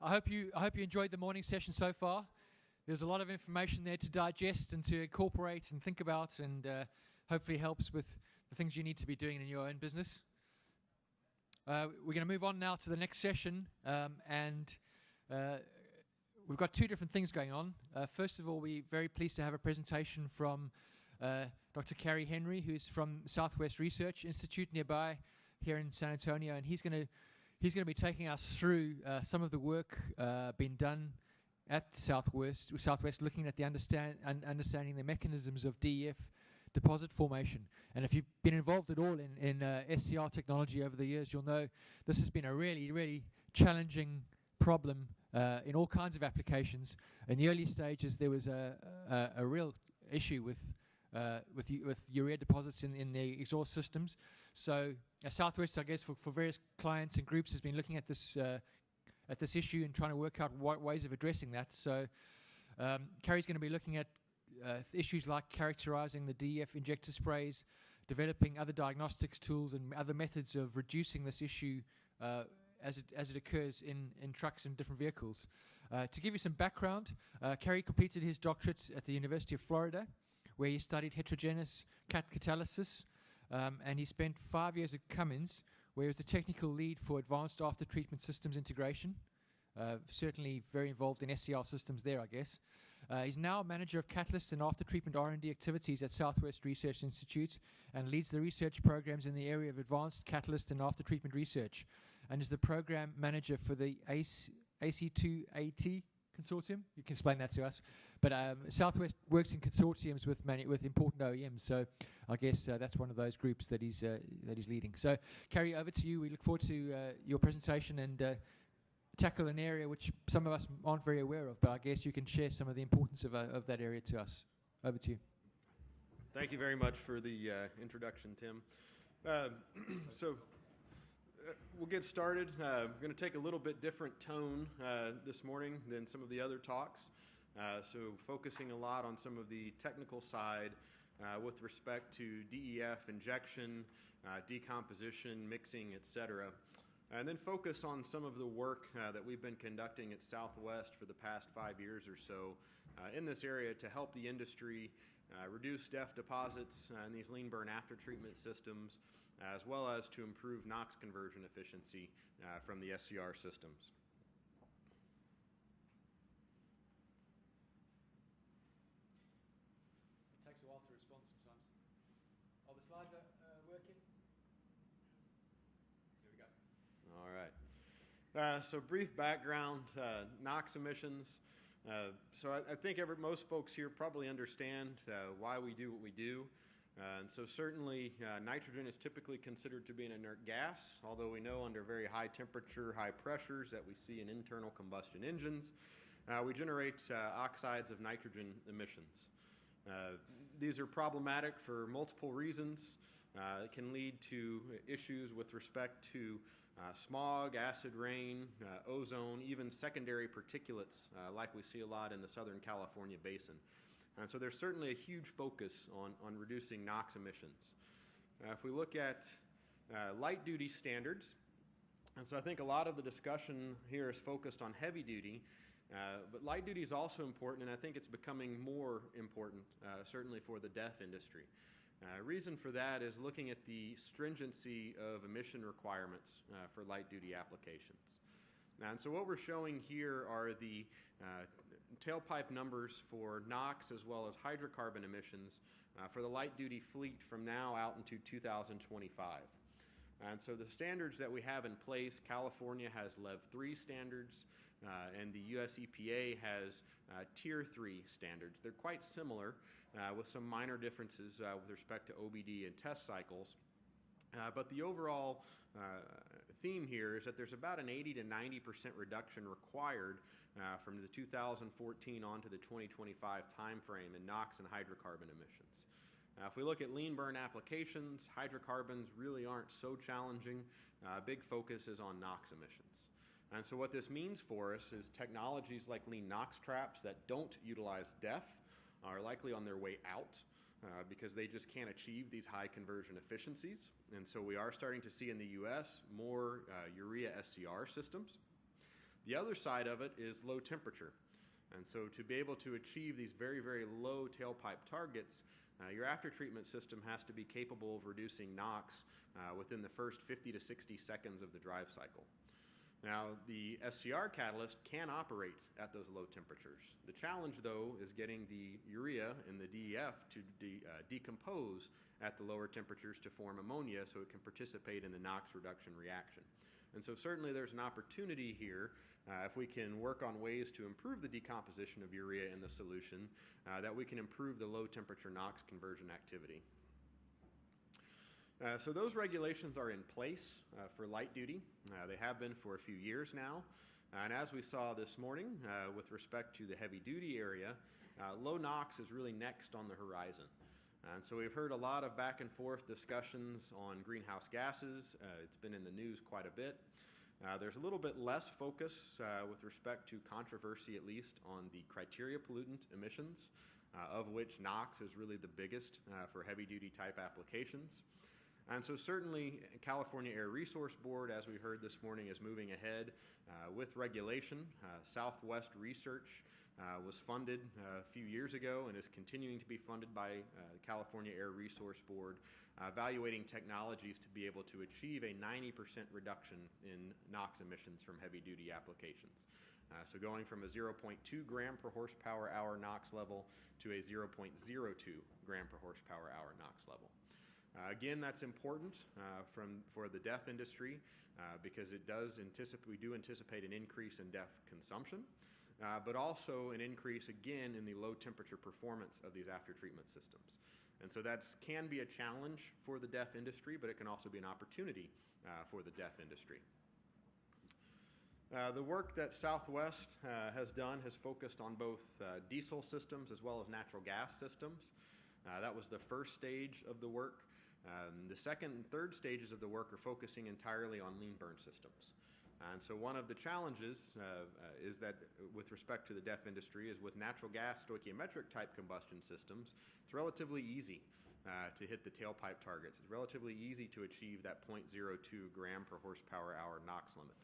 I hope you enjoyed the morning session so far. There's a lot of information there to digest and to incorporate and think about, and hopefully helps with the things you need to be doing in your own business. We're going to move on now to the next session, and we've got two different things going on. First of all, we're very pleased to have a presentation from Dr. Cary Henry, who's from Southwest Research Institute nearby here in San Antonio, and he's going to be taking us through some of the work being done at Southwest, looking at the understanding the mechanisms of DEF deposit formation. And if you've been involved at all in SCR technology over the years, you'll know this has been a really, really challenging problem in all kinds of applications. In the early stages, there was a real issue with urea deposits in the exhaust systems. So Southwest, I guess, for various clients and groups, has been looking at this issue and trying to work out what ways of addressing that. So Cary's going to be looking at issues like characterizing the DEF injector sprays, developing other diagnostics tools and other methods of reducing this issue as it occurs in trucks and different vehicles. To give you some background, Cary completed his doctorate at the University of Florida, where he studied heterogeneous catalysis, and he spent 5 years at Cummins, where he was the technical lead for advanced after-treatment systems integration. Certainly very involved in SCR systems there, I guess. He's now manager of catalyst and after-treatment R&D activities at Southwest Research Institute and leads the research programs in the area of advanced catalyst and after-treatment research, and is the program manager for the AC2AT consortium. You can explain that to us. But Southwest works in consortiums with important OEMs, so I guess that's one of those groups that he's leading. So, Cary, over to you. We look forward to your presentation and tackle an area which some of us aren't very aware of, but I guess you can share some of the importance of that area to us. Over to you. Thank you very much for the introduction, Tim. We'll get started. We're going to take a little bit different tone this morning than some of the other talks. So focusing a lot on some of the technical side with respect to DEF injection, decomposition, mixing, etc. And then focus on some of the work that we've been conducting at Southwest for the past 5 years or so in this area to help the industry reduce DEF deposits in these lean burn after treatment systems, as well as to improve NOx conversion efficiency from the SCR systems. It takes a while to respond sometimes. Oh, the slides are working? Here we go. All right. So brief background, NOx emissions. So I think most folks here probably understand why we do what we do. And so certainly nitrogen is typically considered to be an inert gas, although we know under very high temperature, high pressures that we see in internal combustion engines, we generate oxides of nitrogen emissions. These are problematic for multiple reasons. It can lead to issues with respect to smog, acid rain, ozone, even secondary particulates like we see a lot in the Southern California basin. And so there's certainly a huge focus on reducing NOx emissions. If we look at light-duty standards, and so I think a lot of the discussion here is focused on heavy-duty, but light-duty is also important, and I think it's becoming more important, certainly for the DEF industry. Reason for that is looking at the stringency of emission requirements for light-duty applications. And so what we're showing here are the tailpipe numbers for NOx as well as hydrocarbon emissions for the light-duty fleet from now out into 2025. And so the standards that we have in place, California has Lev 3 standards, and the US EPA has Tier 3 standards. They're quite similar with some minor differences with respect to OBD and test cycles. But the overall theme here is that there's about an 80 to 90% reduction required from the 2014 on to the 2025 timeframe in NOx and hydrocarbon emissions. If we look at lean burn applications, hydrocarbons really aren't so challenging. Big focus is on NOx emissions. And so what this means for us is technologies like lean NOx traps that don't utilize DEF are likely on their way out because they just can't achieve these high conversion efficiencies. And so we are starting to see in the US more urea SCR systems. The other side of it is low temperature. And so to be able to achieve these very, very low tailpipe targets, your aftertreatment system has to be capable of reducing NOx within the first 50 to 60 seconds of the drive cycle. Now, the SCR catalyst can operate at those low temperatures. The challenge, though, is getting the urea and the DEF to decompose at the lower temperatures to form ammonia so it can participate in the NOx reduction reaction. And so certainly there's an opportunity here, if we can work on ways to improve the decomposition of urea in the solution, that we can improve the low temperature NOx conversion activity. So those regulations are in place for light duty. They have been for a few years now. And as we saw this morning with respect to the heavy duty area, low NOx is really next on the horizon. And so we've heard a lot of back and forth discussions on greenhouse gases. It's been in the news quite a bit. There's a little bit less focus with respect to controversy, at least, on the criteria pollutant emissions, of which NOx is really the biggest for heavy duty type applications. And so certainly California Air Resource Board, as we heard this morning, is moving ahead with regulation. Southwest Research was funded a few years ago and is continuing to be funded by the California Air Resource Board, evaluating technologies to be able to achieve a 90% reduction in NOx emissions from heavy-duty applications. So going from a 0.2 gram per horsepower hour NOx level to a 0.02 gram per horsepower hour NOx level. Again, that's important for the DEF industry because we do anticipate an increase in DEF consumption, but also an increase again in the low temperature performance of these after-treatment systems. And so that can be a challenge for the DEF industry, but it can also be an opportunity for the DEF industry. The work that Southwest has done has focused on both diesel systems as well as natural gas systems. That was the first stage of the work. The second and third stages of the work are focusing entirely on lean burn systems. And so one of the challenges is that with respect to the DEF industry is with natural gas stoichiometric type combustion systems, it's relatively easy to hit the tailpipe targets. It's relatively easy to achieve that 0.02 gram per horsepower hour NOx limit.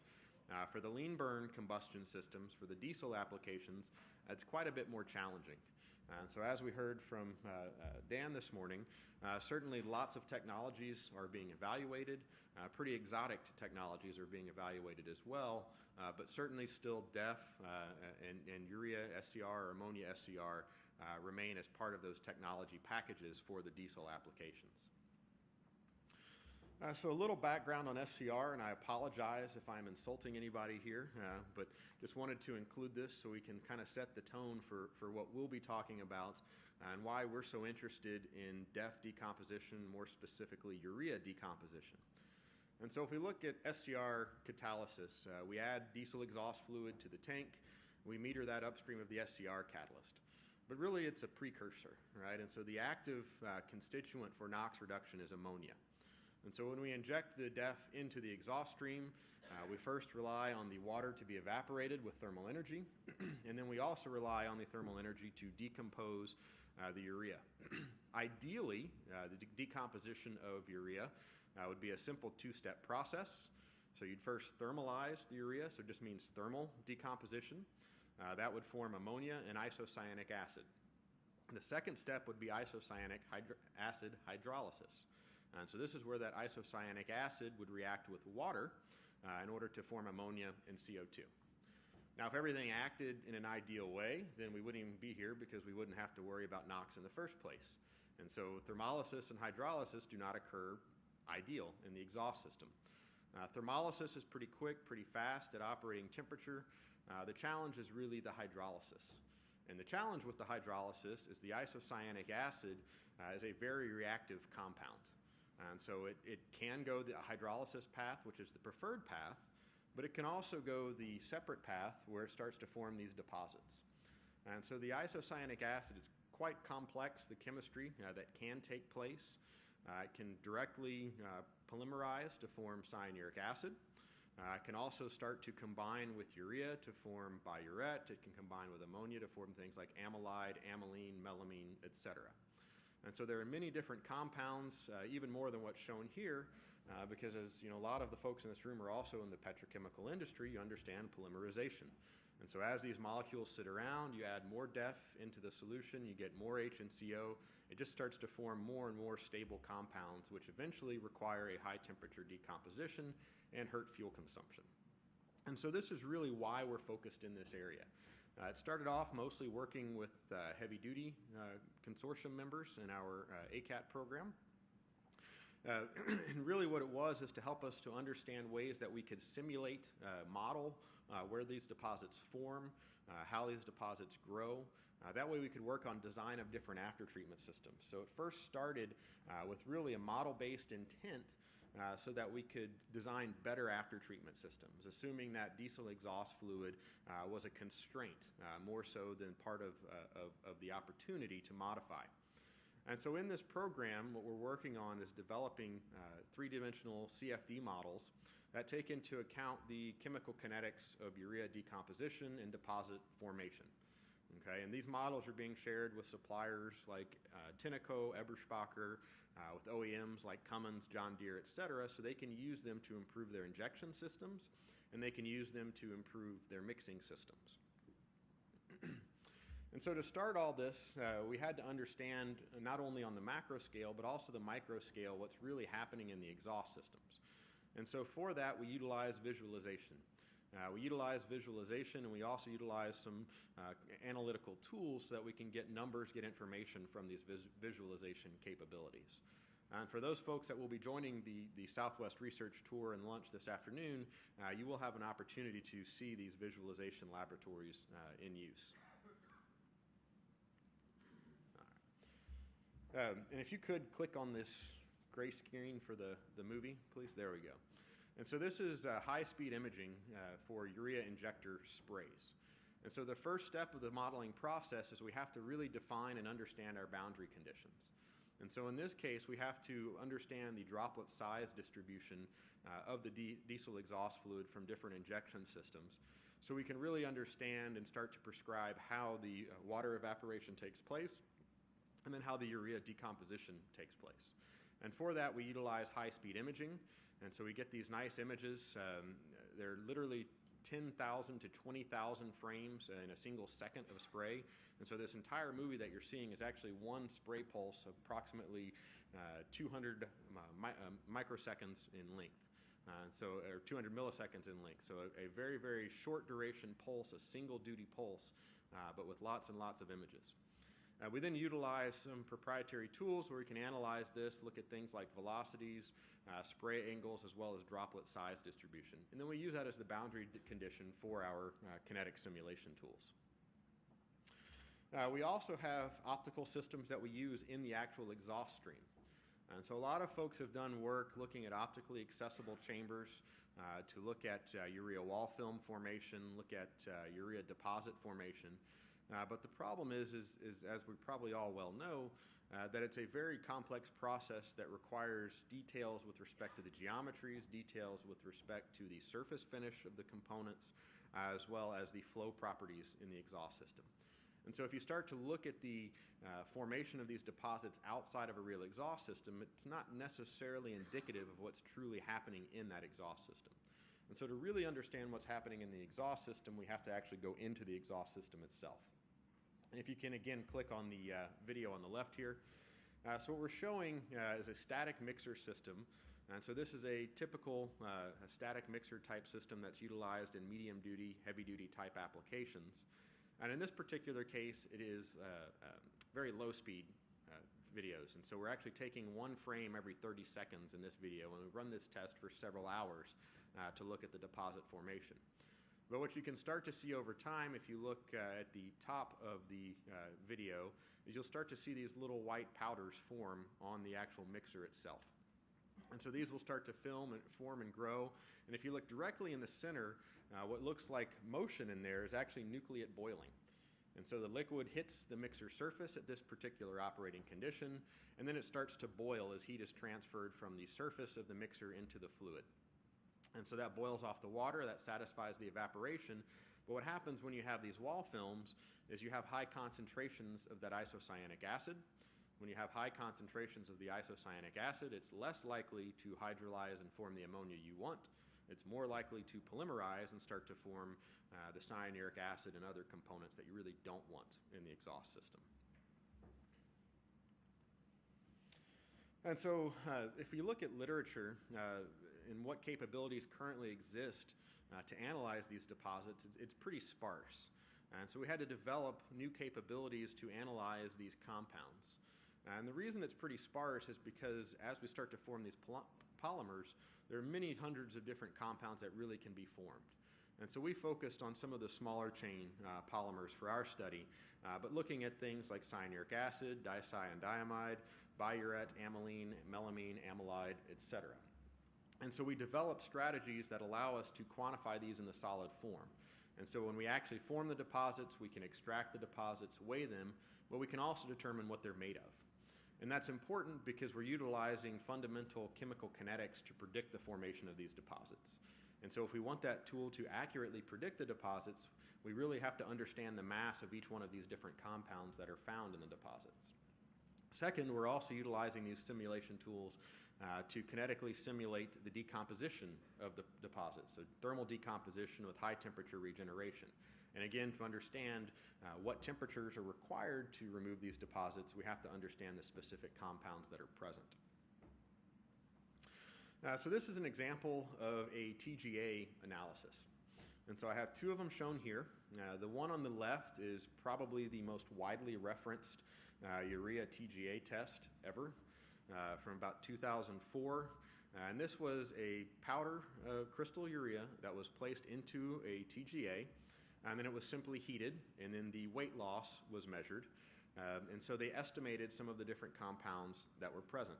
For the lean burn combustion systems, for the diesel applications, it's quite a bit more challenging. And so as we heard from Dan this morning, certainly lots of technologies are being evaluated. Pretty exotic technologies are being evaluated as well, but certainly still DEF and urea SCR or ammonia SCR remain as part of those technology packages for the diesel applications. So a little background on SCR, and I apologize if I'm insulting anybody here, but just wanted to include this so we can kind of set the tone for what we'll be talking about and why we're so interested in DEF decomposition, more specifically urea decomposition. And so if we look at SCR catalysis, we add diesel exhaust fluid to the tank, we meter that upstream of the SCR catalyst. But really it's a precursor, right? And so the active constituent for NOx reduction is ammonia. And so when we inject the DEF into the exhaust stream, we first rely on the water to be evaporated with thermal energy, and then we also rely on the thermal energy to decompose the urea. Ideally, the decomposition of urea would be a simple two-step process. So you'd first thermalize the urea, so it just means thermal decomposition. That would form ammonia and isocyanic acid. The second step would be isocyanic acid hydrolysis. And so this is where that isocyanic acid would react with water in order to form ammonia and CO2. Now, if everything acted in an ideal way, then we wouldn't even be here because we wouldn't have to worry about NOx in the first place. And so thermolysis and hydrolysis do not occur ideal in the exhaust system. Thermolysis is pretty quick, pretty fast at operating temperature. The challenge is really the hydrolysis. And the challenge with the hydrolysis is the isocyanic acid is a very reactive compound. And so it can go the hydrolysis path, which is the preferred path, but it can also go the separate path where it starts to form these deposits. And so the isocyanic acid is quite complex, the chemistry that can take place. It can directly polymerize to form cyanuric acid. It can also start to combine with urea to form biuret. It can combine with ammonia to form things like amylide, amylene, melamine, etc. And so there are many different compounds, even more than what's shown here, because as you know, a lot of the folks in this room are also in the petrochemical industry, you understand polymerization. And so as these molecules sit around, you add more DEF into the solution, you get more H and CO, it just starts to form more and more stable compounds, which eventually require a high temperature decomposition and hurt fuel consumption. And so this is really why we're focused in this area. It started off mostly working with heavy-duty consortium members in our ACAT program. And really what it was is to help us to understand ways that we could simulate, model where these deposits form, how these deposits grow. That way we could work on design of different after-treatment systems. So it first started with really a model-based intent so that we could design better after-treatment systems, assuming that diesel exhaust fluid was a constraint, more so than part of the opportunity to modify. And so in this program, what we're working on is developing three-dimensional CFD models that take into account the chemical kinetics of urea decomposition and deposit formation. Okay, and these models are being shared with suppliers like Tenneco, Eberspacher, with OEMs like Cummins, John Deere, et cetera, so they can use them to improve their injection systems, and they can use them to improve their mixing systems. And so to start all this, we had to understand not only on the macro scale, but also the micro scale, what's really happening in the exhaust systems. And so for that, we utilize visualization. We utilize visualization, and we also utilize some analytical tools so that we can get numbers, get information from these visualization capabilities. And for those folks that will be joining the Southwest Research Tour and lunch this afternoon, you will have an opportunity to see these visualization laboratories in use. And if you could click on this gray screen for the movie, please. There we go. And so this is high-speed imaging for urea injector sprays. And so the first step of the modeling process is we have to really define and understand our boundary conditions. And so in this case, we have to understand the droplet size distribution of the diesel exhaust fluid from different injection systems, so we can really understand and start to prescribe how the water evaporation takes place, and then how the urea decomposition takes place. And for that, we utilize high-speed imaging. And so we get these nice images. They're literally 10,000 to 20,000 frames in a single second of spray. And so this entire movie that you're seeing is actually one spray pulse of approximately 200 microseconds in length. Or 200 milliseconds in length. So a very, very short duration pulse, a single duty pulse, but with lots and lots of images. We then utilize some proprietary tools where we can analyze this, look at things like velocities, spray angles, as well as droplet size distribution. And then we use that as the boundary condition for our kinetic simulation tools. We also have optical systems that we use in the actual exhaust stream. And so a lot of folks have done work looking at optically accessible chambers to look at urea wall film formation, look at urea deposit formation. But the problem is, as we probably all well know, that it's a very complex process that requires details with respect to the geometries, details with respect to the surface finish of the components, as well as the flow properties in the exhaust system. And so if you start to look at the formation of these deposits outside of a real exhaust system, it's not necessarily indicative of what's truly happening in that exhaust system. And so to really understand what's happening in the exhaust system, we have to actually go into the exhaust system itself. And if you can, again, click on the video on the left here. So what we're showing is a static mixer system. And so this is a typical static mixer type system that's utilized in medium-duty, heavy-duty type applications. And in this particular case, it is very low-speed videos. And so we're actually taking one frame every 30 seconds in this video, and we run this test for several hours to look at the deposit formation. But what you can start to see over time, if you look at the top of the video, is you'll start to see these little white powders form on the actual mixer itself. And so these will start to form and grow. And if you look directly in the center, what looks like motion in there is actually nucleate boiling. And so the liquid hits the mixer surface at this particular operating condition, and then it starts to boil as heat is transferred from the surface of the mixer into the fluid. And so that boils off the water, that satisfies the evaporation. But what happens when you have these wall films is you have high concentrations of that isocyanic acid. When you have high concentrations of the isocyanic acid, it's less likely to hydrolyze and form the ammonia you want. It's more likely to polymerize and start to form the cyanuric acid and other components that you really don't want in the exhaust system. And so if you look at literature and what capabilities currently exist to analyze these deposits, it's pretty sparse. And so we had to develop new capabilities to analyze these compounds. And the reason it's pretty sparse is because as we start to form these polymers, there are many hundreds of different compounds that really can be formed. And so we focused on some of the smaller chain polymers for our study, but looking at things like cyanuric acid, dicyandiamide, biuret, amylene, melamine, amylide, etc. And so we developed strategies that allow us to quantify these in the solid form. And so when we actually form the deposits, we can extract the deposits, weigh them, but we can also determine what they're made of. And that's important because we're utilizing fundamental chemical kinetics to predict the formation of these deposits. And so if we want that tool to accurately predict the deposits, we really have to understand the mass of each one of these different compounds that are found in the deposits. Second, we're also utilizing these simulation tools to kinetically simulate the decomposition of the deposits, so thermal decomposition with high temperature regeneration. And again, to understand what temperatures are required to remove these deposits, we have to understand the specific compounds that are present. So this is an example of a TGA analysis. And so I have two of them shown here. The one on the left is probably the most widely referenced urea TGA test ever from about 2004. And this was a powder crystal urea that was placed into a TGA, and then it was simply heated, and then the weight loss was measured. And so they estimated some of the different compounds that were present.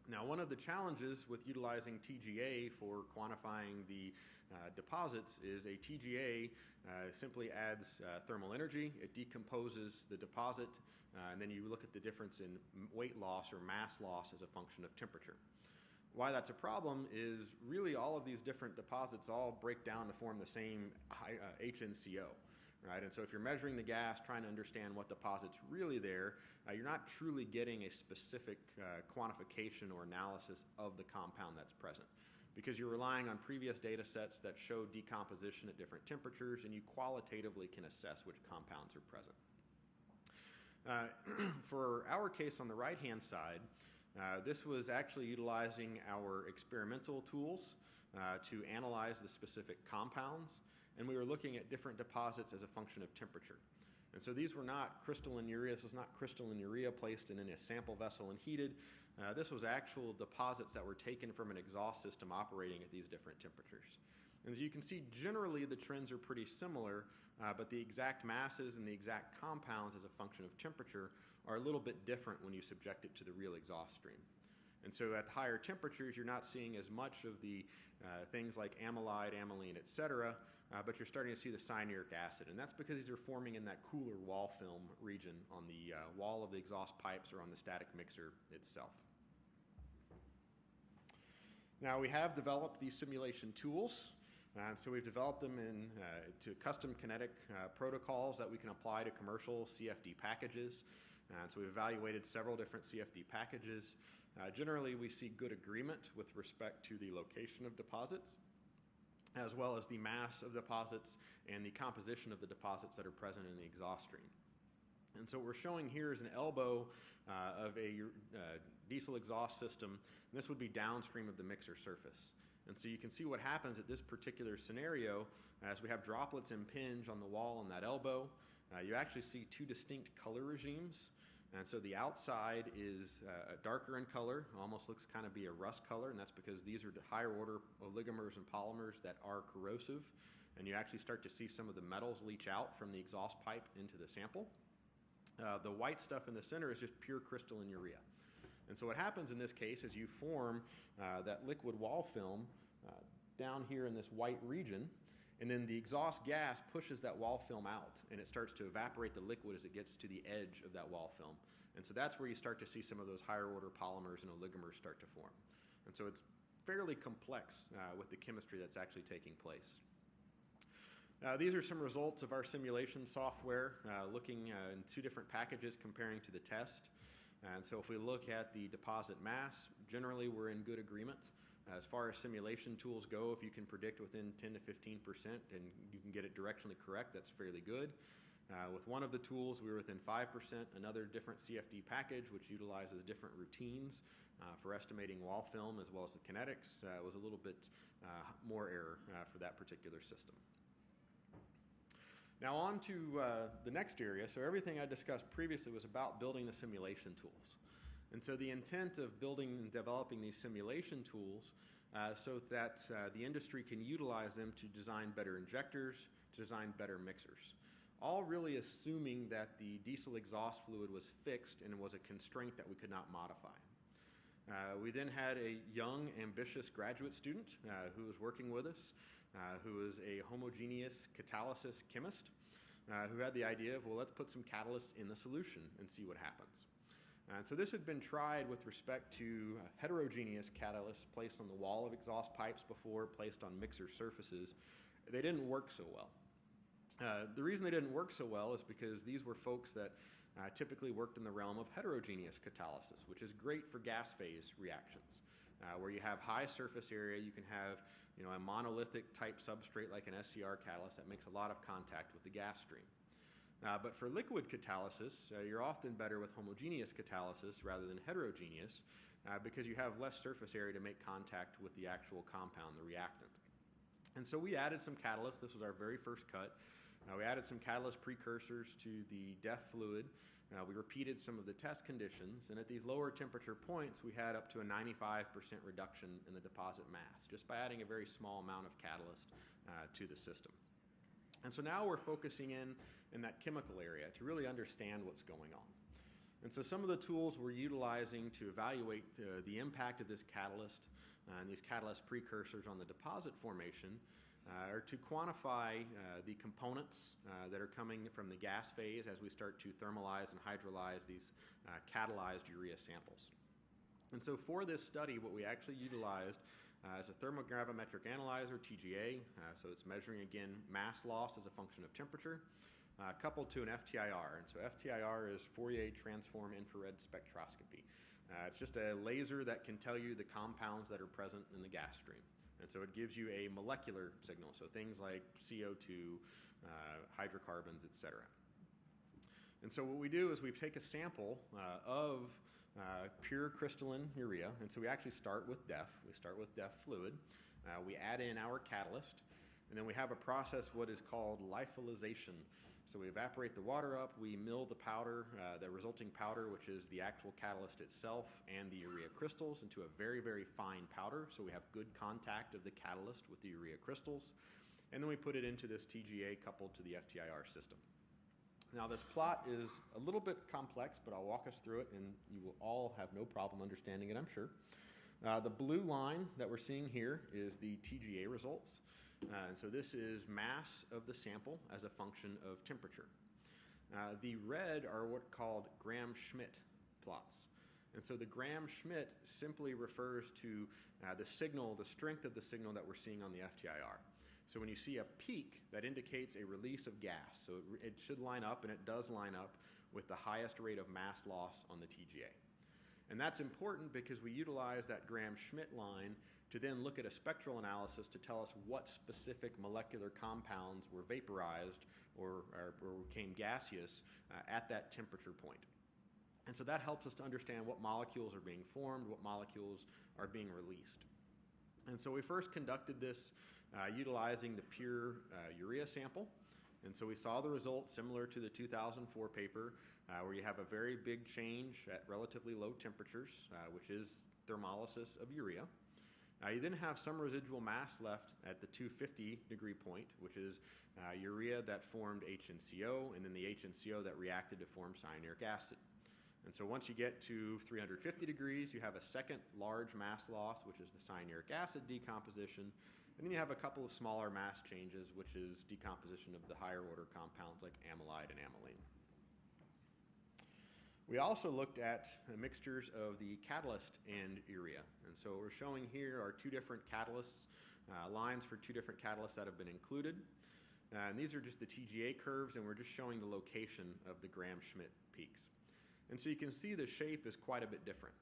Now, one of the challenges with utilizing TGA for quantifying the deposits is a TGA simply adds thermal energy, it decomposes the deposit, and then you look at the difference in weight loss or mass loss as a function of temperature. Why that's a problem is really all of these different deposits all break down to form the same HNCO. Right? And so if you're measuring the gas, trying to understand what deposit's really there, you're not truly getting a specific quantification or analysis of the compound that's present, because you're relying on previous data sets that show decomposition at different temperatures, and you qualitatively can assess which compounds are present. For our case on the right-hand side, this was actually utilizing our experimental tools to analyze the specific compounds, and we were looking at different deposits as a function of temperature. And so these were not crystalline urea. This was not crystalline urea placed in a sample vessel and heated. This was actual deposits that were taken from an exhaust system operating at these different temperatures. And as you can see, generally the trends are pretty similar, but the exact masses and the exact compounds as a function of temperature are a little bit different when you subject it to the real exhaust stream. And so at higher temperatures, you're not seeing as much of the things like amylide, amylene, et cetera, but you're starting to see the cyanuric acid. And that's because these are forming in that cooler wall film region on the wall of the exhaust pipes or on the static mixer itself. Now we have developed these simulation tools. So we've developed them to custom kinetic protocols that we can apply to commercial CFD packages. So we've evaluated several different CFD packages. Generally, we see good agreement with respect to the location of deposits, as well as the mass of deposits and the composition of the deposits that are present in the exhaust stream. And so what we're showing here is an elbow of a diesel exhaust system, and this would be downstream of the mixer surface. And so you can see what happens at this particular scenario as we have droplets impinge on the wall on that elbow. You actually see two distinct color regimes. And so the outside is darker in color, almost looks kind of be a rust color, and that's because these are higher order oligomers and polymers that are corrosive, and you actually start to see some of the metals leach out from the exhaust pipe into the sample. The white stuff in the center is just pure crystalline urea. And so what happens in this case is you form that liquid wall film down here in this white region, and then the exhaust gas pushes that wall film out, and it starts to evaporate the liquid as it gets to the edge of that wall film. And so that's where you start to see some of those higher order polymers and oligomers start to form. And so it's fairly complex with the chemistry that's actually taking place. These are some results of our simulation software looking in two different packages comparing to the test. And so if we look at the deposit mass, generally we're in good agreement. As far as simulation tools go, if you can predict within 10 to 15% and you can get it directionally correct, that's fairly good. With one of the tools, we were within 5%. Another different CFD package, which utilizes different routines for estimating wall film as well as the kinetics, was a little bit more error for that particular system. Now on to the next area. So everything I discussed previously was about building the simulation tools. And so the intent of building and developing these simulation tools so that the industry can utilize them to design better injectors, to design better mixers. All really assuming that the diesel exhaust fluid was fixed and was a constraint that we could not modify. We then had a young, ambitious graduate student who was working with us, who was a homogeneous catalysis chemist, who had the idea of, well, let's put some catalysts in the solution and see what happens. And so this had been tried with respect to heterogeneous catalysts placed on the wall of exhaust pipes before, placed on mixer surfaces. They didn't work so well. The reason they didn't work so well is because these were folks that typically worked in the realm of heterogeneous catalysis, which is great for gas phase reactions. Where you have high surface area, you can have a monolithic type substrate like an SCR catalyst that makes a lot of contact with the gas stream. But for liquid catalysis, you're often better with homogeneous catalysis rather than heterogeneous because you have less surface area to make contact with the actual compound, the reactant. And so we added some catalysts. This was our very first cut. We added some catalyst precursors to the DEF fluid. We repeated some of the test conditions, and at these lower temperature points, we had up to a 95% reduction in the deposit mass, just by adding a very small amount of catalyst to the system. And so now we're focusing in that chemical area to really understand what's going on. And so some of the tools we're utilizing to evaluate the impact of this catalyst and these catalyst precursors on the deposit formation are to quantify the components that are coming from the gas phase as we start to thermalize and hydrolyze these catalyzed urea samples. And so for this study, what we actually utilized is a thermogravimetric analyzer, TGA, so it's measuring, again, mass loss as a function of temperature, coupled to an FTIR. And so FTIR is Fourier transform infrared spectroscopy. It's just a laser that can tell you the compounds that are present in the gas stream. And so it gives you a molecular signal, so things like CO2, hydrocarbons, etc. And so what we do is we take a sample of pure crystalline urea, and so we actually start with DEF. We start with DEF fluid. We add in our catalyst, and then we have a process what is called lyophilization. So we evaporate the water up, we mill the powder, the resulting powder, which is the actual catalyst itself and the urea crystals, into a very, very fine powder, so we have good contact of the catalyst with the urea crystals. And then we put it into this TGA coupled to the FTIR system. Now this plot is a little bit complex, but I'll walk us through it, and you will all have no problem understanding it, I'm sure. The blue line that we're seeing here is the TGA results. And so this is mass of the sample as a function of temperature. The red are what called Gram-Schmidt plots. And so the Gram-Schmidt simply refers to the signal, the strength of the signal that we're seeing on the FTIR. So when you see a peak, that indicates a release of gas. So it should line up, and it does line up, with the highest rate of mass loss on the TGA. And that's important because we utilize that Gram-Schmidt line to then look at a spectral analysis to tell us what specific molecular compounds were vaporized or became gaseous at that temperature point. And so that helps us to understand what molecules are being formed, what molecules are being released. And so we first conducted this utilizing the pure urea sample. And so we saw the results similar to the 2004 paper where you have a very big change at relatively low temperatures, which is thermolysis of urea. You then have some residual mass left at the 250 degree point, which is urea that formed HNCO, and then the HNCO that reacted to form cyanuric acid. And so once you get to 350 degrees, you have a second large mass loss, which is the cyanuric acid decomposition. And then you have a couple of smaller mass changes, which is decomposition of the higher order compounds like amylide and amylene. We also looked at mixtures of the catalyst and urea. And so what we're showing here are two different catalysts, lines for two different catalysts that have been included. And these are just the TGA curves, and we're just showing the location of the Gram-Schmidt peaks. And so you can see the shape is quite a bit different.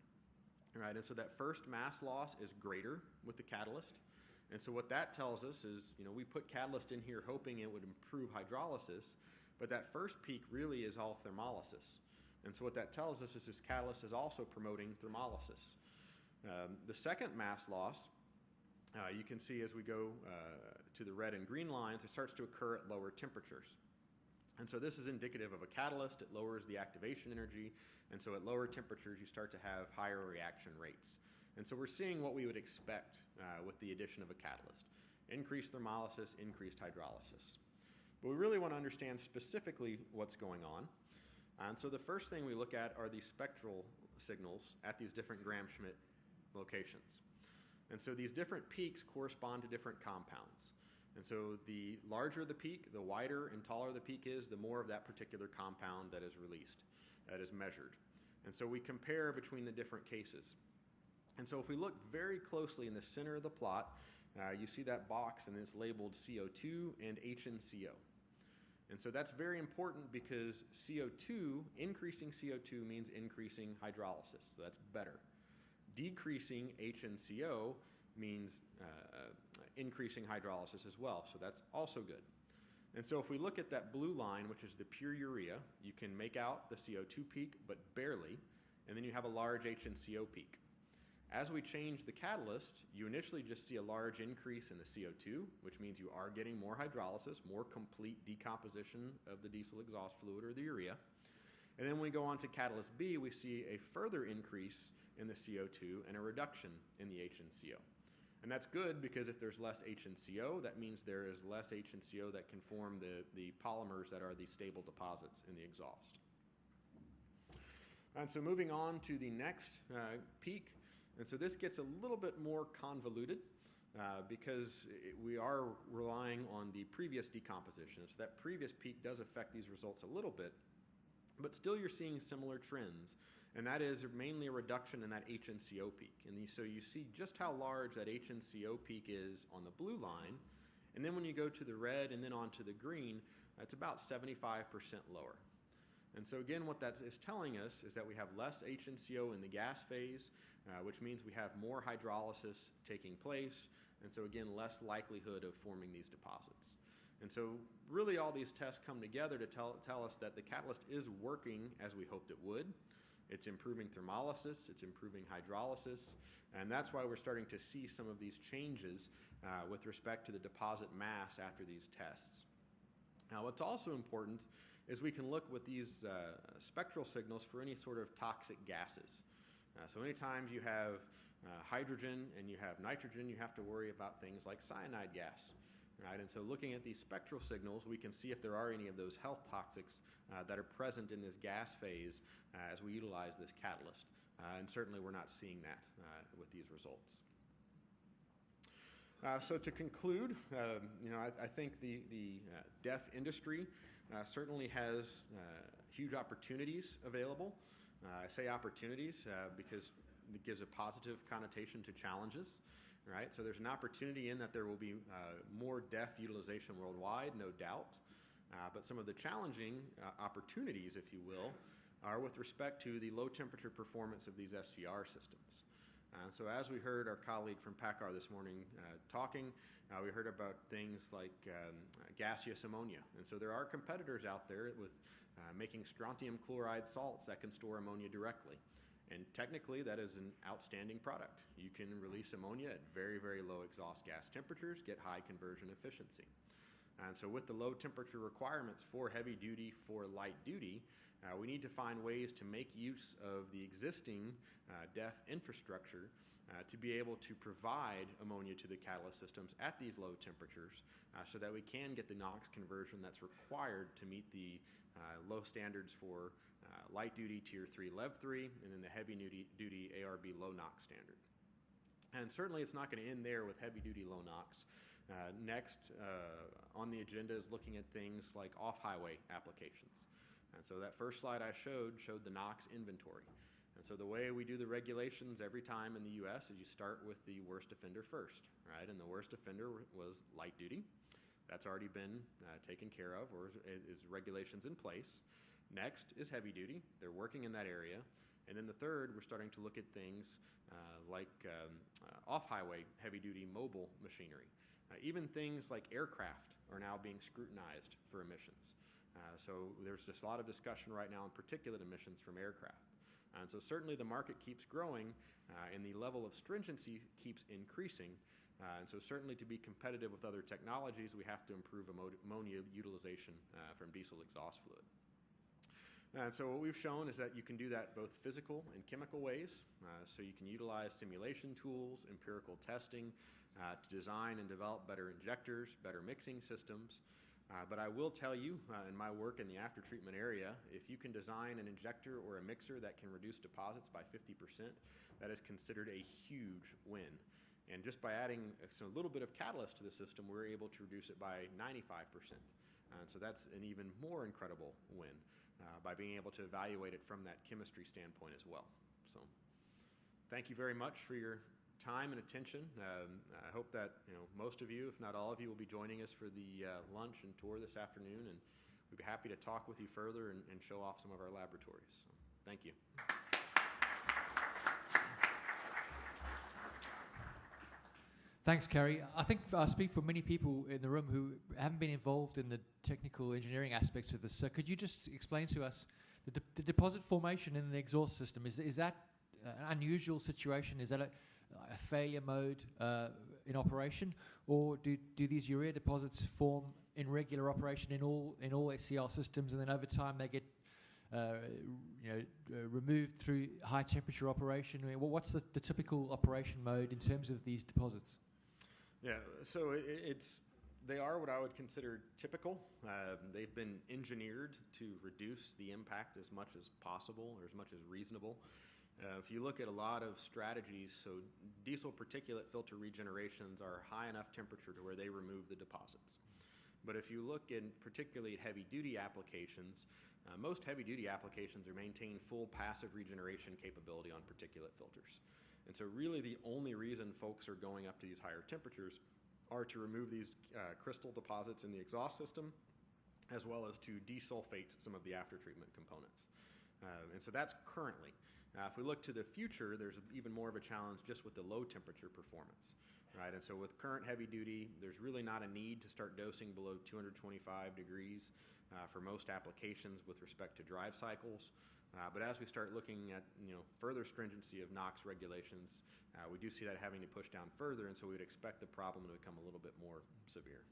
Right? And so that first mass loss is greater with the catalyst. And so what that tells us is, we put catalyst in here hoping it would improve hydrolysis, but that first peak really is all thermolysis. And so what that tells us is this catalyst is also promoting thermolysis. The second mass loss, you can see as we go to the red and green lines, it starts to occur at lower temperatures. And so this is indicative of a catalyst. It lowers the activation energy. And so at lower temperatures, you start to have higher reaction rates. And so we're seeing what we would expect with the addition of a catalyst. Increased thermolysis, increased hydrolysis. But we really want to understand specifically what's going on. And so the first thing we look at are these spectral signals at these different Gram-Schmidt locations. And so these different peaks correspond to different compounds. And so the larger the peak, the wider and taller the peak is, the more of that particular compound that is released, that is measured. And so we compare between the different cases. And so if we look very closely in the center of the plot, you see that box and it's labeled CO2 and HNCO. And so that's very important because CO2, increasing CO2 means increasing hydrolysis, so that's better. Decreasing HNCO means increasing hydrolysis as well, so that's also good. And so if we look at that blue line, which is the pure urea, you can make out the CO2 peak, but barely, and then you have a large HNCO peak. As we change the catalyst, you initially just see a large increase in the CO2, which means you are getting more hydrolysis, more complete decomposition of the diesel exhaust fluid or the urea. And then when we go on to catalyst B, we see a further increase in the CO2 and a reduction in the HNCO. And that's good because if there's less HNCO, that means there is less HNCO that can form the polymers that are the stable deposits in the exhaust. And so moving on to the next peak, and so this gets a little bit more convoluted because we are relying on the previous decomposition. So that previous peak does affect these results a little bit, but still you're seeing similar trends. And that is mainly a reduction in that HNCO peak. And so you see just how large that HNCO peak is on the blue line. And then when you go to the red and then onto the green, it's about 75% lower. And so again, what that is telling us is that we have less HNCO in the gas phase, which means we have more hydrolysis taking place. And so again, less likelihood of forming these deposits. And so really all these tests come together to tell us that the catalyst is working as we hoped it would. It's improving thermolysis, it's improving hydrolysis, and that's why we're starting to see some of these changes with respect to the deposit mass after these tests. Now, what's also important is we can look with these spectral signals for any sort of toxic gases. So anytime you have hydrogen and you have nitrogen, you have to worry about things like cyanide gas. Right? And so looking at these spectral signals, we can see if there are any of those health toxics that are present in this gas phase as we utilize this catalyst. And certainly we're not seeing that with these results. So to conclude, I think the DEF industry certainly has huge opportunities available. I say opportunities because it gives a positive connotation to challenges. Right? So there's an opportunity in that there will be more DEF utilization worldwide, no doubt. But some of the challenging opportunities, if you will, are with respect to the low temperature performance of these SWR systems. So as we heard our colleague from PACCAR this morning talking, we heard about things like gaseous ammonia. And so there are competitors out there with making strontium chloride salts that can store ammonia directly. And technically, that is an outstanding product. You can release ammonia at very, very low exhaust gas temperatures, get high conversion efficiency. And so with the low temperature requirements for heavy duty, for light duty, we need to find ways to make use of the existing DEF infrastructure to be able to provide ammonia to the catalyst systems at these low temperatures so that we can get the NOx conversion that's required to meet the low standards for light duty Tier 3 Lev 3 and then the heavy duty ARB low NOx standard. And certainly it's not going to end there with heavy duty low NOx. Next on the agenda is looking at things like off-highway applications. And so that first slide I showed the NOx inventory. And so the way we do the regulations every time in the U.S. is you start with the worst offender first, right? And the worst offender was light duty. That's already been taken care of or is regulations in place. Next is heavy duty. They're working in that area. And then the third, we're starting to look at things like off-highway heavy-duty mobile machinery. Even things like aircraft are now being scrutinized for emissions. So there's just a lot of discussion right now on particulate emissions from aircraft. And so certainly the market keeps growing and the level of stringency keeps increasing. And so certainly to be competitive with other technologies, we have to improve ammonia utilization from diesel exhaust fluid. And so what we've shown is that you can do that both physical and chemical ways. So you can utilize simulation tools, empirical testing to design and develop better injectors, better mixing systems. But I will tell you, in my work in the after-treatment area, if you can design an injector or a mixer that can reduce deposits by 50%, that is considered a huge win. And just by adding a little bit of catalyst to the system, we're able to reduce it by 95%. And so that's an even more incredible win by being able to evaluate it from that chemistry standpoint as well. So thank you very much for your time and attention. I hope that most of you, if not all of you, will be joining us for the lunch and tour this afternoon, and we'd be happy to talk with you further and show off some of our laboratories. So, thank you. Thanks, Cary. I think I speak for many people in the room who haven't been involved in the technical engineering aspects of this. So could you just explain to us the deposit formation in the exhaust system? Is that an unusual situation? Is that a failure mode in operation, or do these urea deposits form in regular operation in all SCR systems, and then over time they get removed through high temperature operation? I mean, what's the typical operation mode in terms of these deposits? Yeah, so they are what I would consider typical. They've been engineered to reduce the impact as much as possible or as much as reasonable. If you look at a lot of strategies, so diesel particulate filter regenerations are high enough temperature to where they remove the deposits. But if you look in particularly heavy-duty applications, most heavy-duty applications are maintain full passive regeneration capability on particulate filters. And so really the only reason folks are going up to these higher temperatures are to remove these crystal deposits in the exhaust system, as well as to desulfate some of the after-treatment components. And so that's currently. If we look to the future, there's even more of a challenge just with the low temperature performance, right? And so with current heavy duty, there's really not a need to start dosing below 225 degrees for most applications with respect to drive cycles. But as we start looking at further stringency of NOx regulations, we do see that having to push down further, and so we would expect the problem to become a little bit more severe.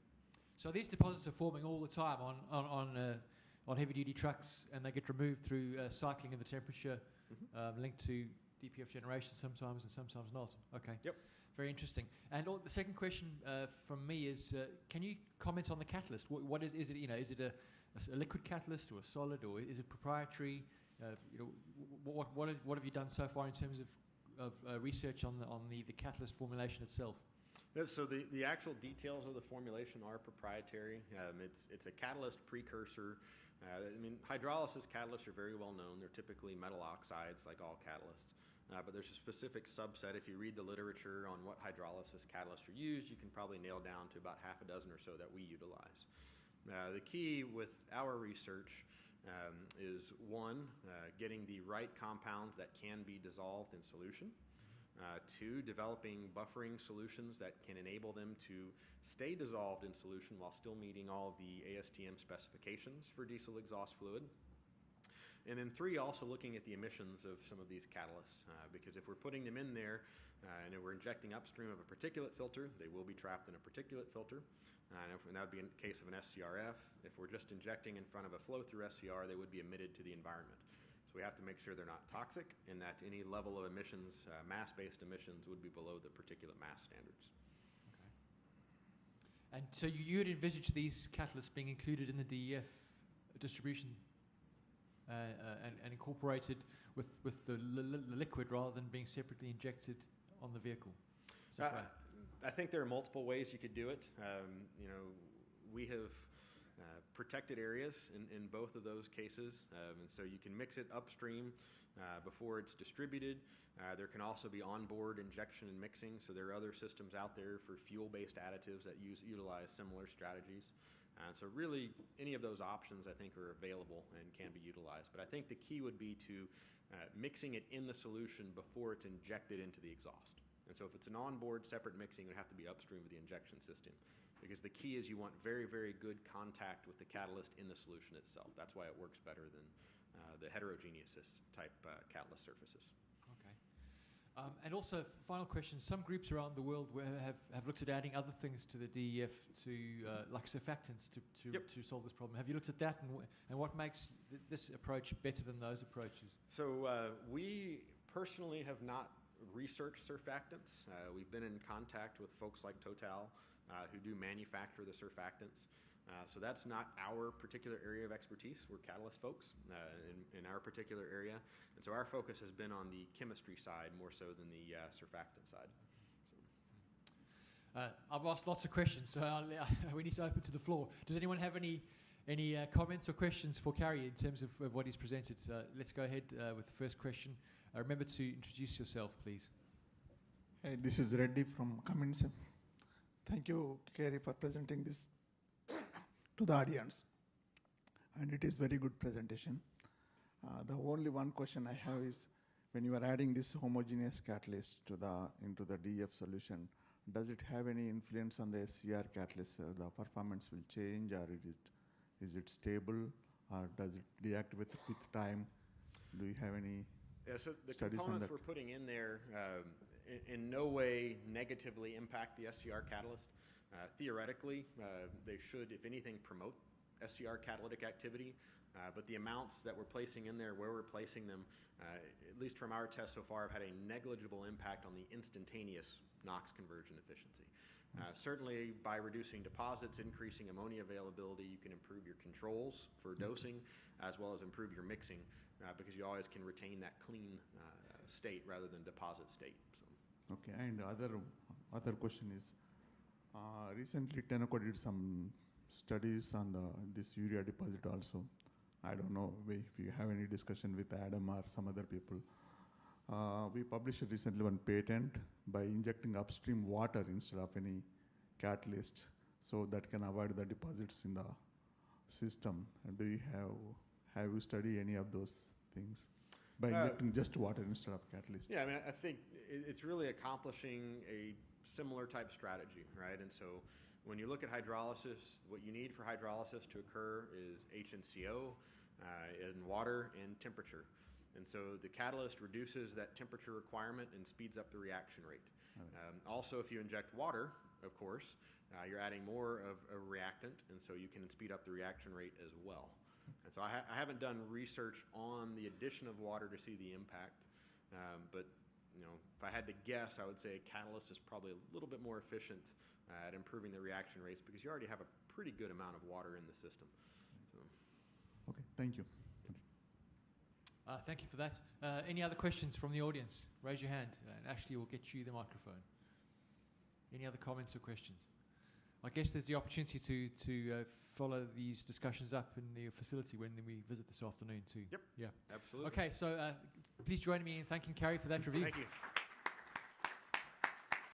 So these deposits are forming all the time on heavy-duty trucks, and they get removed through cycling of the temperature, linked to DPF generation sometimes and sometimes not. Okay. Yep. Very interesting. And the second question from me is, can you comment on the catalyst? What is it? Is it a liquid catalyst or a solid, or is it proprietary? What have you done so far in terms of research on the catalyst formulation itself? Yeah, so the actual details of the formulation are proprietary. It's a catalyst precursor. Hydrolysis catalysts are very well known. They're typically metal oxides, like all catalysts. But there's a specific subset. If you read the literature on what hydrolysis catalysts are used, you can probably nail down to about half a dozen or so that we utilize. The key with our research is one, getting the right compounds that can be dissolved in solution. Two, developing buffering solutions that can enable them to stay dissolved in solution while still meeting all of the ASTM specifications for diesel exhaust fluid. And then three, also looking at the emissions of some of these catalysts, because if we're putting them in there and if we're injecting upstream of a particulate filter, they will be trapped in a particulate filter. And that would be in the case of an SCRF. If we're just injecting in front of a flow-through SCR, they would be emitted to the environment. So we have to make sure they're not toxic and that any level of emissions, mass-based emissions, would be below the particulate mass standards. Okay. And so you would envisage these catalysts being included in the DEF distribution and incorporated with the liquid rather than being separately injected on the vehicle? I think there are multiple ways you could do it. We have protected areas in both of those cases, and so you can mix it upstream before it's distributed. There can also be onboard injection and mixing, so there are other systems out there for fuel-based additives that utilize similar strategies. So really, any of those options, I think, are available and can be utilized. But I think the key would be to mixing it in the solution before it's injected into the exhaust. And so if it's an onboard separate mixing, it would have to be upstream of the injection system. Because the key is you want very, very good contact with the catalyst in the solution itself. That's why it works better than the heterogeneous type catalyst surfaces. Okay. And also, final question, some groups around the world have looked at adding other things to the DEF like surfactants to solve this problem. Have you looked at that, and what makes this approach better than those approaches? So we personally have not researched surfactants. We've been in contact with folks like Total who do manufacture the surfactants. So that's not our particular area of expertise. We're catalyst folks in our particular area. And so our focus has been on the chemistry side more so than the surfactant side. I've asked lots of questions, so we need to open to the floor. Does anyone have any comments or questions for Cary in terms of what he's presented? Let's go ahead with the first question. Remember to introduce yourself, please. Hey, this is Reddy from Cummins. Thank you, Cary, for presenting this to the audience. And it is very good presentation. The only one question I have is, when you are adding this homogeneous catalyst into the DEF solution, does it have any influence on the SCR catalyst? The performance will change, or is it stable, or does it deactivate with time? Do you have any so the studies on components that? we're putting in there in no way negatively impact the SCR catalyst. Theoretically, they should, if anything, promote SCR catalytic activity, but the amounts that we're placing in there, where we're placing them, at least from our tests so far, have had a negligible impact on the instantaneous NOx conversion efficiency. Certainly, by reducing deposits, increasing ammonia availability, you can improve your controls for dosing, as well as improve your mixing, because you always can retain that clean state rather than deposit state. So. Okay, and other question is, recently Tenneco did some studies on this urea deposit also. I don't know if you have any discussion with Adam or some other people. We published recently one patent by injecting upstream water instead of any catalyst, so that can avoid the deposits in the system. Do you have you studied any of those things by injecting just water instead of catalyst? Yeah, I mean, I think it's really accomplishing a similar type strategy, right? And so when you look at hydrolysis, what you need for hydrolysis to occur is HNCO in water and temperature. And so the catalyst reduces that temperature requirement and speeds up the reaction rate. Also, if you inject water, of course, you're adding more of a reactant, and so you can speed up the reaction rate as well. And so I haven't done research on the addition of water to see the impact, but if I had to guess, I would say a catalyst is probably a little bit more efficient at improving the reaction rates because you already have a pretty good amount of water in the system. So. Okay, thank you. Thank you for that. Any other questions from the audience? Raise your hand, and Ashley will get you the microphone. Any other comments or questions? I guess there's the opportunity to follow these discussions up in the facility when we visit this afternoon too. Yep. Yeah. Absolutely. Okay, so please join me in thanking Cary for that review. Thank you.